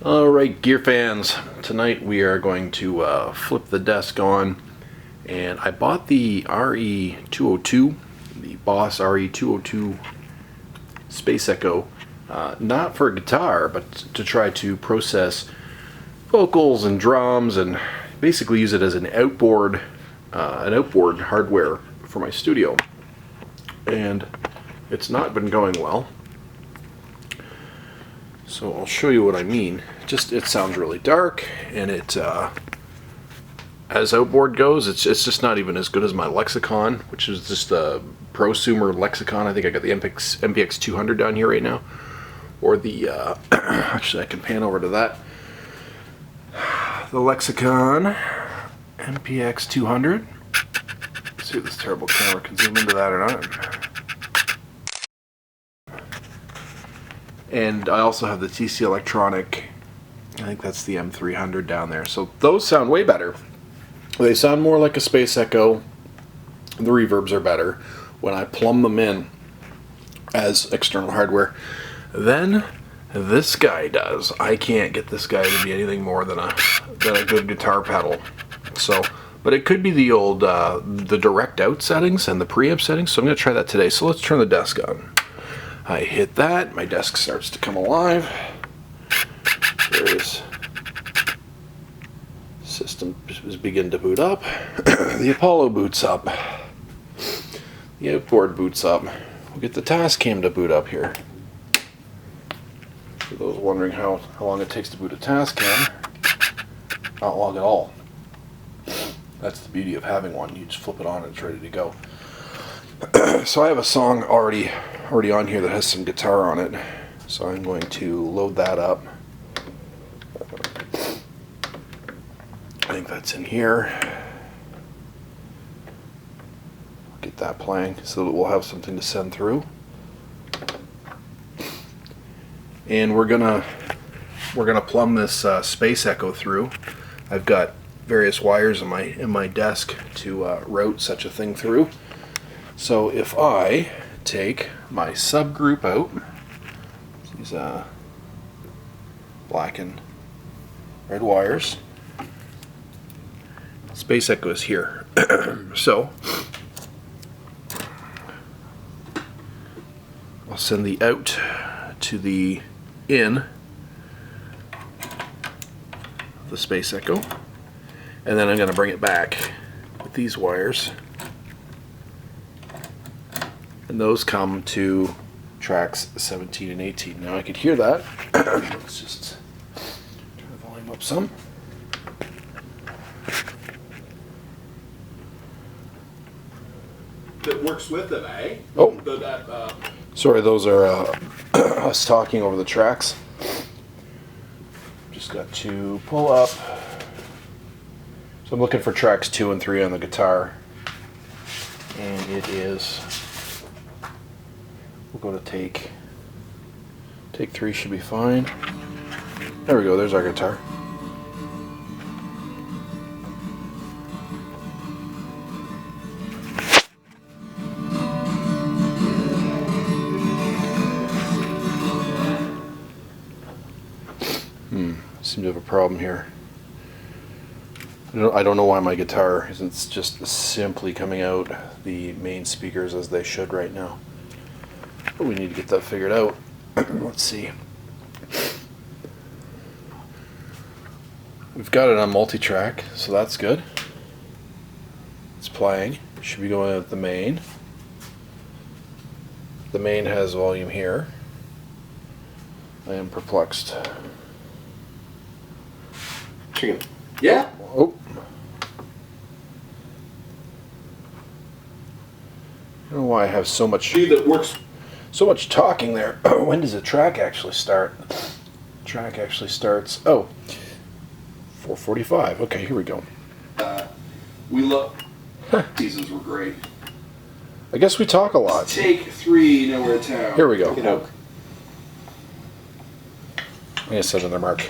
Alright, gear fans, tonight we are going to flip the desk on, and I bought the RE202, the Boss RE202 Space Echo, not for a guitar, but to try to process vocals and drums and basically use it as an outboard hardware for my studio. And it's not been going well. So I'll show you what I mean. It sounds really dark, and it, as Outboard goes, it's just not even as good as my Lexicon, which is just a prosumer Lexicon. I think I got the MPX 200 down here right now, or the actually I can pan over to that. The Lexicon MPX 200. Let's see if this terrible camera can zoom into that or not. And I also have the TC Electronic, I think that's the M300 down there. So those sound way better. They sound more like a Space Echo. The reverbs are better when I plumb them in as external hardware than this guy does. I can't get this guy to be anything more than a good guitar pedal. So, but it could be the old the direct out settings and the preamp settings. So I'm going to try that today. So let's turn the desk on. I hit that, my desk starts to come alive. There's system is beginning to boot up. The Apollo boots up. The Outboard boots up. We'll get the Tascam to boot up here. For those wondering how long it takes to boot a Tascam, not long at all. That's the beauty of having one. You just flip it on and it's ready to go. So I have a song already on here that has some guitar on it, so I'm going to load that up. I think that's in here. Get that playing so that we'll have something to send through. And we're gonna plumb this Space Echo through. I've got various wires in my desk to route such a thing through. So if I take my subgroup out, these black and red wires, Space Echo is here. So I'll send the out to the in of the Space Echo, and then I'm going to bring it back with these wires. And those come to tracks 17 and 18. Now I could hear that. Let's just turn the volume up some. That works with it, eh? Oh, sorry, those are us talking over the tracks. Just got to pull up. So I'm looking for tracks 2 and 3 on the guitar. And it is... We'll go to take 3 should be fine. There we go, there's our guitar. Seem to have a problem here. I don't know why my guitar isn't just simply coming out the main speakers as they should right now. But we need to get that figured out. Let's see. We've got it on multi-track, so that's good. It's playing. Should be going at the main. The main has volume here. I am perplexed. Chicken. Yeah? Oh. I don't know why I have so much... See, that works. So much talking there. When does the track actually start? Track actually starts, 4:45. Okay, here we go. We love... Seasons were great. I guess we talk a lot. Take 3, Nowhere Town. Here we go. You know. I'm going to set another mark.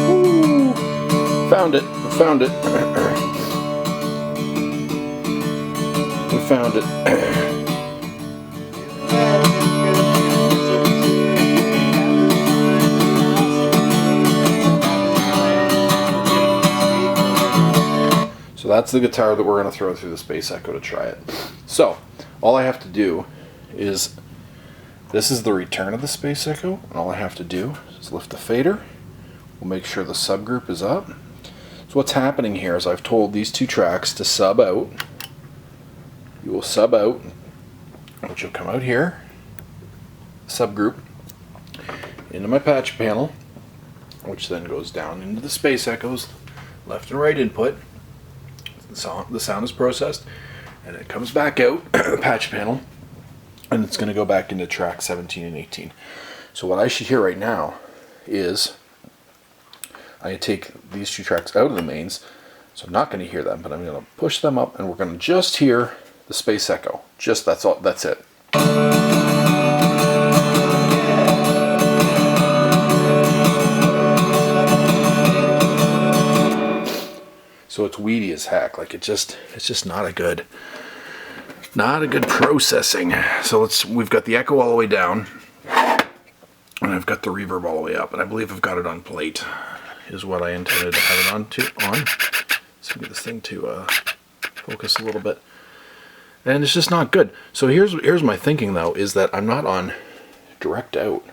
Ooh, found it. Found it. We found it. that's the guitar that we're going to throw through the Space Echo to try it. So, all I have to do is, this is the return of the Space Echo, and all I have to do is lift the fader. We'll make sure the subgroup is up. So what's happening here is I've told these two tracks to sub out. You will sub out, which will come out here, subgroup, into my patch panel, which then goes down into the Space Echoes, left and right input. The sound is processed, and it comes back out the patch panel, and it's going to go back into track 17 and 18. So what I should hear right now is I take these two tracks out of the mains, so I'm not going to hear them, but I'm going to push them up, and we're going to just hear the Space Echo. Just that's all. That's it. So it's weedy as heck. Like it's just not a good processing. So we've got the echo all the way down, and I've got the reverb all the way up, and I believe I've got it on plate, is what I intended to have it on. So get this thing to focus a little bit, and it's just not good. So here's my thinking though, is that I'm not on direct out,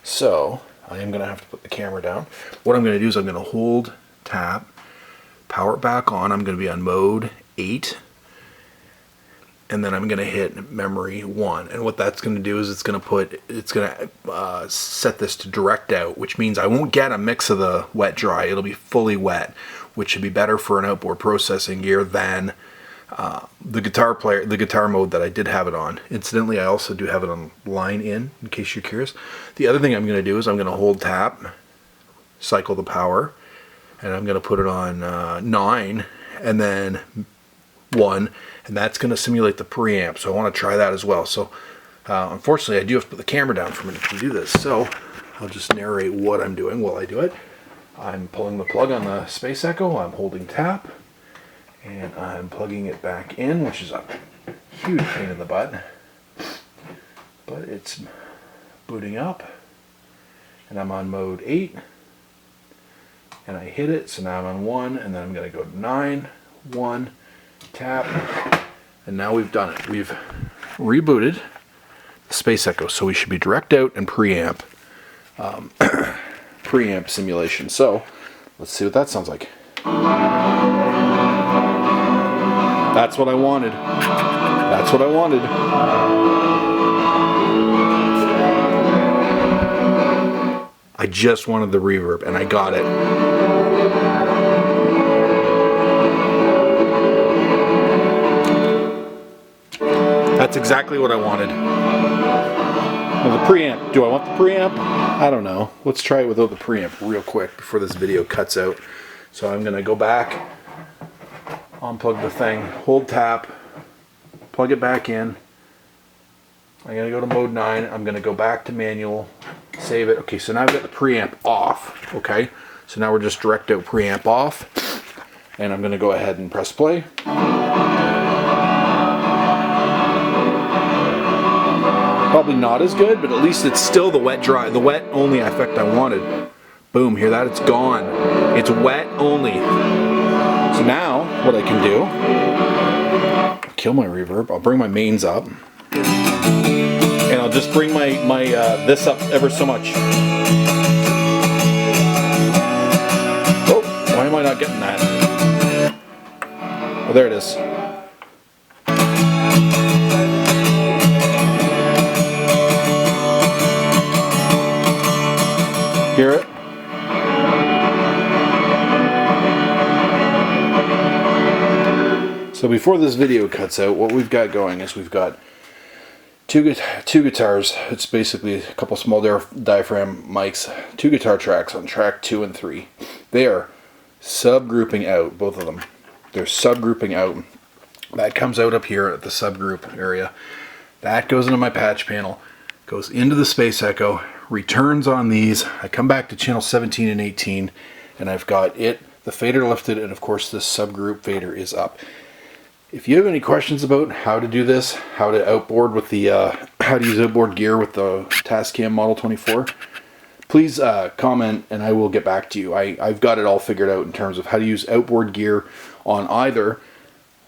so I am gonna have to put the camera down. What I'm gonna do is I'm gonna hold tap, power it back on. I'm going to be on mode 8, and then I'm going to hit memory 1. And what that's going to do is it's going to set this to direct out, which means I won't get a mix of the wet dry. It'll be fully wet, which should be better for an outboard processing gear than the guitar mode that I did have it on. Incidentally, I also do have it on line in case you're curious. The other thing I'm going to do is I'm going to hold tap, cycle the power, and I'm going to put it on 9 and then 1, and that's going to simulate the preamp. So I want to try that as well. So unfortunately I do have to put the camera down for a minute to do this, so I'll just narrate what I'm doing while I do it. I'm pulling the plug on the Space Echo, I'm holding tap, and I'm plugging it back in, which is a huge pain in the butt, but it's booting up, and I'm on mode 8. And I hit it, so now I'm on 1, and then I'm going to go to 9, 1, tap, and now we've done it. We've rebooted the Space Echo, so we should be direct out and preamp, preamp simulation. So let's see what that sounds like. That's what I wanted. That's what I wanted. I just wanted the reverb, and I got it. That's exactly what I wanted. Now the preamp. Do I want the preamp? I don't know. Let's try it without the preamp real quick before this video cuts out. So I'm going to go back, unplug the thing, hold tap, plug it back in. I'm going to go to mode 9. I'm going to go back to manual, save it. Okay, so now I've got the preamp off. Okay, so now we're just direct out preamp off. And I'm going to go ahead and press play. Probably not as good, but at least it's still the wet dry, the wet only effect I wanted. Boom, hear that? It's gone. It's wet only. So now what I can do, kill my reverb. I'll bring my mains up. And I'll just bring my this up ever so much. Oh, why am I not getting that? Oh, there it is. Hear it? So before this video cuts out, what we've got going is we've got two guitars. It's basically a couple small diaphragm mics, 2 guitar tracks on track 2 and 3. They are subgrouping out, both of them. They're subgrouping out. That comes out up here at the subgroup area. That goes into my patch panel, goes into the Space Echo, returns on these. I come back to channel 17 and 18, and I've got the fader lifted, and of course this subgroup fader is up. If you have any questions about how to do this, how to outboard with the, how to use outboard gear with the Tascam Model 24, please comment and I will get back to you. I've got it all figured out in terms of how to use outboard gear on either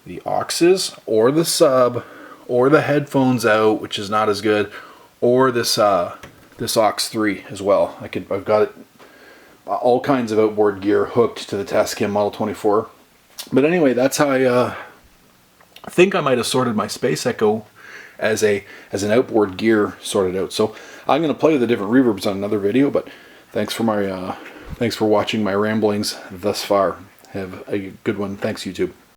the auxes or the sub or the headphones out, which is not as good, or this this aux 3 as well. I've got it, all kinds of outboard gear hooked to the Tascam Model 24. But anyway, that's how I think I might have sorted my Space Echo as an outboard gear sorted out. So I'm going to play with the different reverbs on another video, but thanks for watching my ramblings thus far. Have a good one. Thanks, YouTube.